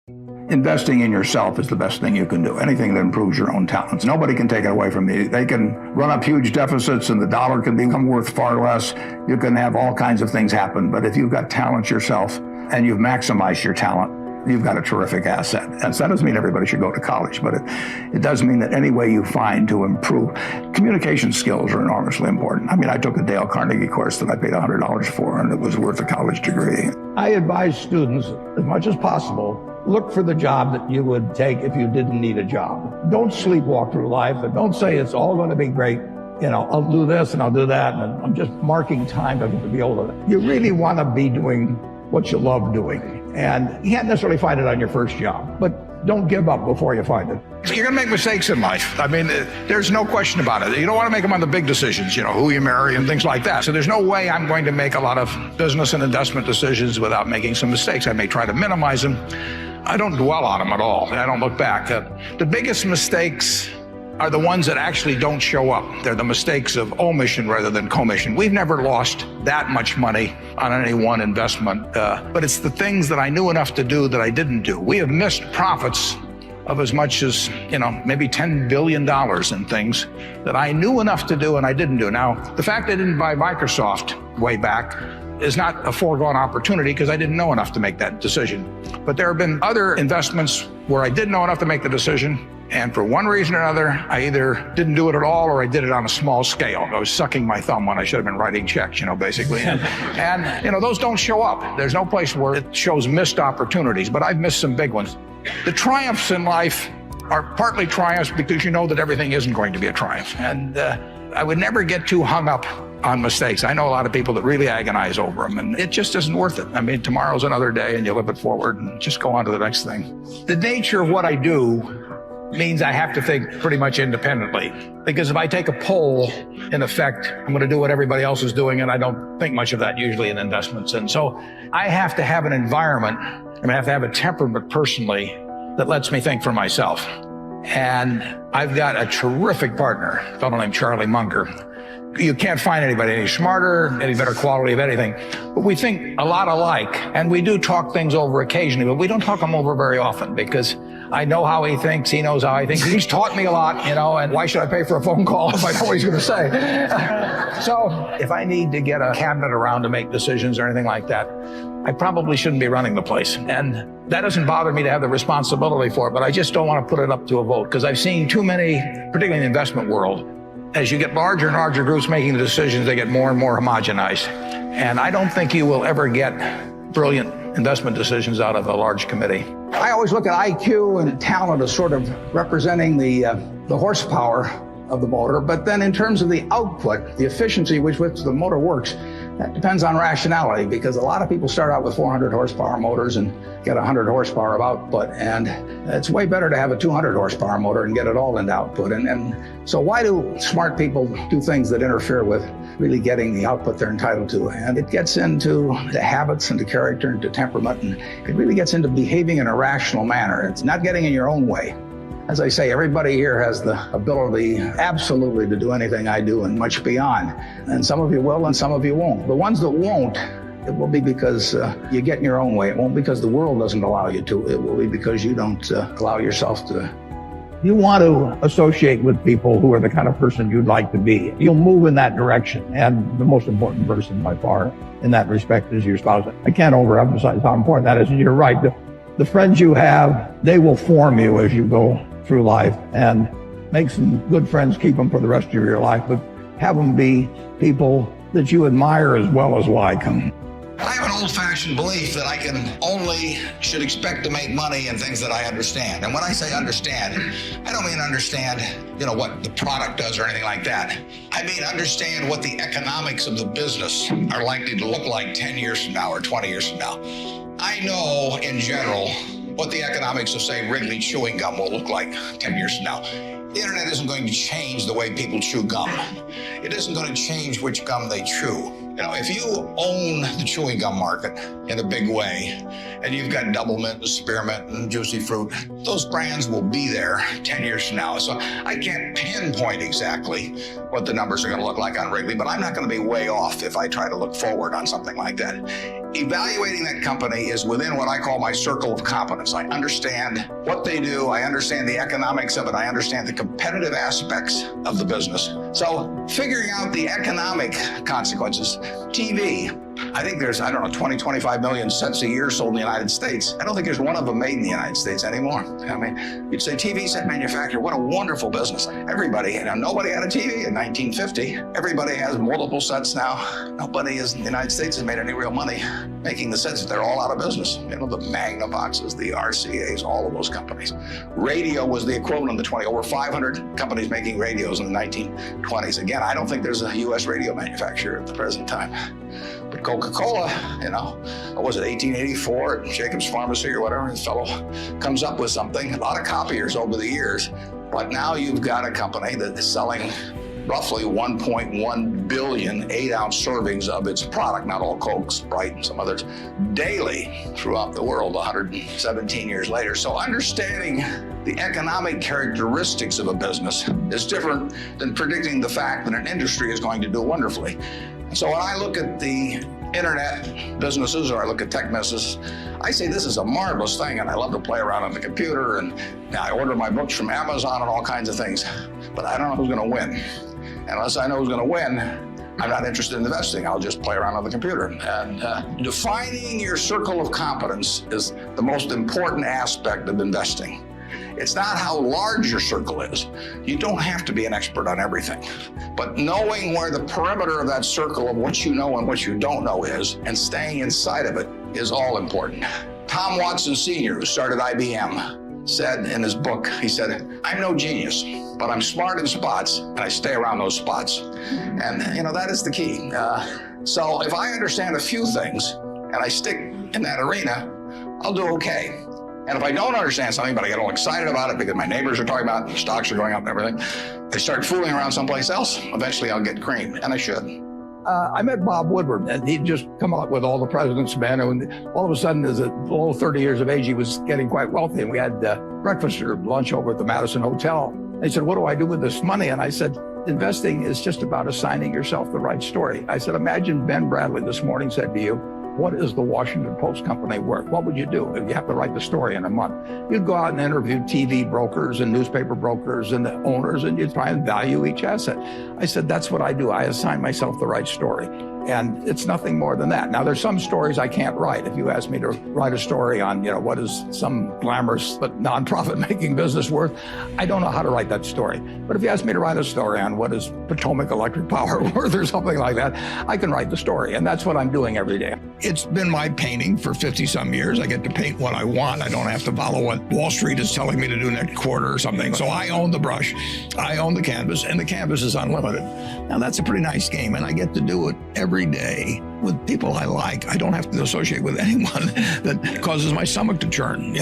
Investing in yourself is the best thing you can do. Anything that improves your own talents. Nobody can take it away from you. They can run up huge deficits and the dollar can become worth far less. You can have all kinds of things happen. But if you've got talent yourself and you've maximized your talent, you've got a terrific asset. And so that doesn't mean everybody should go to college, but it does mean that any way you find to improve, communication skills are enormously important. I mean, I took a Dale Carnegie course that I paid $100 for, and it was worth a college degree. I advise students, as much as possible, look for the job that you would take if you didn't need a job. Don't sleepwalk through life, and don't say it's all going to be great. You know, I'll do this and I'll do that, and I'm just marking time to be able to. You really want to be doing what you love doing. And you can't necessarily find it on your first job, but don't give up before you find it. You're going to make mistakes in life. I mean, there's no question about it. You don't want to make them on the big decisions, you know, who you marry and things like that. So there's no way I'm going to make a lot of business and investment decisions without making some mistakes. I may try to minimize them. I don't dwell on them at all. I don't look back. The biggest mistakes are the ones that actually don't show up. They're the mistakes of omission rather than commission. We've never lost that much money on any one investment, but it's the things that I knew enough to do that I didn't do. We have missed profits of as much as, you know, maybe $10 billion in things that I knew enough to do and I didn't do. Now, the fact I didn't buy Microsoft way back is not a foregone opportunity because I didn't know enough to make that decision. But there have been other investments where I didn't know enough to make the decision. And for one reason or another, I either didn't do it at all or I did it on a small scale. I was sucking my thumb when I should have been writing checks, you know, basically. And you know, those don't show up. There's no place where it shows missed opportunities, but I've missed some big ones. The triumphs in life are partly triumphs because you know that everything isn't going to be a triumph. And I would never get too hung up on mistakes. I know a lot of people that really agonize over them, and it just isn't worth it. I mean, tomorrow's another day and you live it forward and just go on to the next thing. The nature of what I do means I have to think pretty much independently. Because if I take a poll, in effect, I'm going to do what everybody else is doing, and I don't think much of that usually in investments. And so I have to have an environment, and I have to have a temperament personally that lets me think for myself. And I've got a terrific partner, a fellow named Charlie Munger. You can't find anybody any smarter, any better quality of anything. But we think a lot alike, and we do talk things over occasionally, but we don't talk them over very often because I know how he thinks, he knows how he thinks. He's taught me a lot, you know, and why should I pay for a phone call if I know what he's going to say? So if I need to get a cabinet around to make decisions or anything like that, I probably shouldn't be running the place. And that doesn't bother me to have the responsibility for it, but I just don't want to put it up to a vote because I've seen too many, particularly in the investment world, as you get larger and larger groups making the decisions, they get more and more homogenized. And I don't think you will ever get brilliant investment decisions out of a large committee. I always look at IQ and talent as sort of representing the horsepower of the motor, but then in terms of the output, the efficiency with which the motor works, that depends on rationality, because a lot of people start out with 400 horsepower motors and get 100 horsepower of output, and it's way better to have a 200 horsepower motor and get it all into output. And so why do smart people do things that interfere with really getting the output they're entitled to? And it gets into the habits and the character and the temperament, and it really gets into behaving in a rational manner. It's not getting in your own way. As I say, everybody here has the ability absolutely to do anything I do and much beyond. And some of you will and some of you won't. The ones that won't, it will be because you get in your own way. It won't because the world doesn't allow you to. It will be because you don't allow yourself to. You want to associate with people who are the kind of person you'd like to be. You'll move in that direction. And the most important person by far in that respect is your spouse. I can't overemphasize how important that is. And you're right. The friends you have, they will form you as you go through life, and make some good friends, keep them for the rest of your life, but have them be people that you admire as well as like them. I have an old-fashioned belief that I should expect to make money in things that I understand. And when I say understand, I don't mean understand, you know, what the product does or anything like that. I mean understand what the economics of the business are likely to look like 10 years from now or 20 years from now. I know, in general, what the economics of, say, Wrigley chewing gum will look like 10 years from now. The internet isn't going to change the way people chew gum. It isn't going to change which gum they chew. You know, if you own the chewing gum market in a big way, and you've got Double Mint and Spearmint and Juicy Fruit, those brands will be there 10 years from now. So I can't pinpoint exactly what the numbers are going to look like on Wrigley, but I'm not going to be way off if I try to look forward on something like that. evaluating that company is within what I call my circle of competence. I understand what they do. I understand the economics of it. I understand the competitive aspects of the business. So figuring out the economic consequences, TV, I think there's, 20, 25 million sets a year sold in the United States. I don't think there's one of them made in the United States anymore. I mean, you'd say TV set manufacturer, what a wonderful business. Everybody, nobody had a TV in 1950. Everybody has multiple sets now. Nobody in the United States has made any real money making the sets. They're all out of business. The Magnavoxes, the RCAs, all of those companies. Radio was the equivalent of the 20, over 500 companies making radios in the 1920s. Again, I don't think there's a U.S. radio manufacturer at the present time. But Coca-Cola, what was it, 1884 at Jacobs Pharmacy or whatever, this fellow comes up with something, a lot of copiers over the years. But now you've got a company that is selling roughly 1.1 billion 8-ounce servings of its product, not all Coke, Sprite, and some others, daily throughout the world 117 years later. So understanding the economic characteristics of a business is different than predicting the fact that an industry is going to do wonderfully. So when I look at the internet businesses or I look at tech businesses, I say this is a marvelous thing, and I love to play around on the computer, and I order my books from Amazon and all kinds of things, but I don't know who's going to win. And unless I know who's going to win, I'm not interested in investing. I'll just play around on the computer. And defining your circle of competence is the most important aspect of investing. It's not how large your circle is. You don't have to be an expert on everything. But knowing where the perimeter of that circle of what you know and what you don't know is, and staying inside of it, is all important. Tom Watson Sr., who started IBM, said in his book, he said, I'm no genius, but I'm smart in spots, and I stay around those spots. And, that is the key. So if I understand a few things, and I stick in that arena, I'll do okay. And if I don't understand something, but I get all excited about it because my neighbors are talking about it, the stocks are going up and everything, I start fooling around someplace else, eventually I'll get creamed, and I should. I met Bob Woodward, and he'd just come out with All the President's Men, and all of a sudden, as a little 30 years of age, he was getting quite wealthy, and we had breakfast or lunch over at the Madison Hotel. And he said, what do I do with this money? And I said, investing is just about assigning yourself the right story. I said, imagine Ben Bradley this morning said to you, what is the Washington Post company worth? What would you do if you have to write the story in a month? You'd go out and interview TV brokers and newspaper brokers and the owners, and you'd try and value each asset. I said, that's what I do. I assign myself the right story. And it's nothing more than that. Now, there's some stories I can't write. If you ask me to write a story on, what is some glamorous but non-profit making business worth, I don't know how to write that story. But if you ask me to write a story on what is Potomac Electric Power worth or something like that, I can write the story. And that's what I'm doing every day. It's been my painting for 50-some years. I get to paint what I want. I don't have to follow what Wall Street is telling me to do next quarter or something. So I own the brush, I own the canvas, and the canvas is unlimited. Now, that's a pretty nice game, and I get to do it every day with people I like. I don't have to associate with anyone that causes my stomach to churn.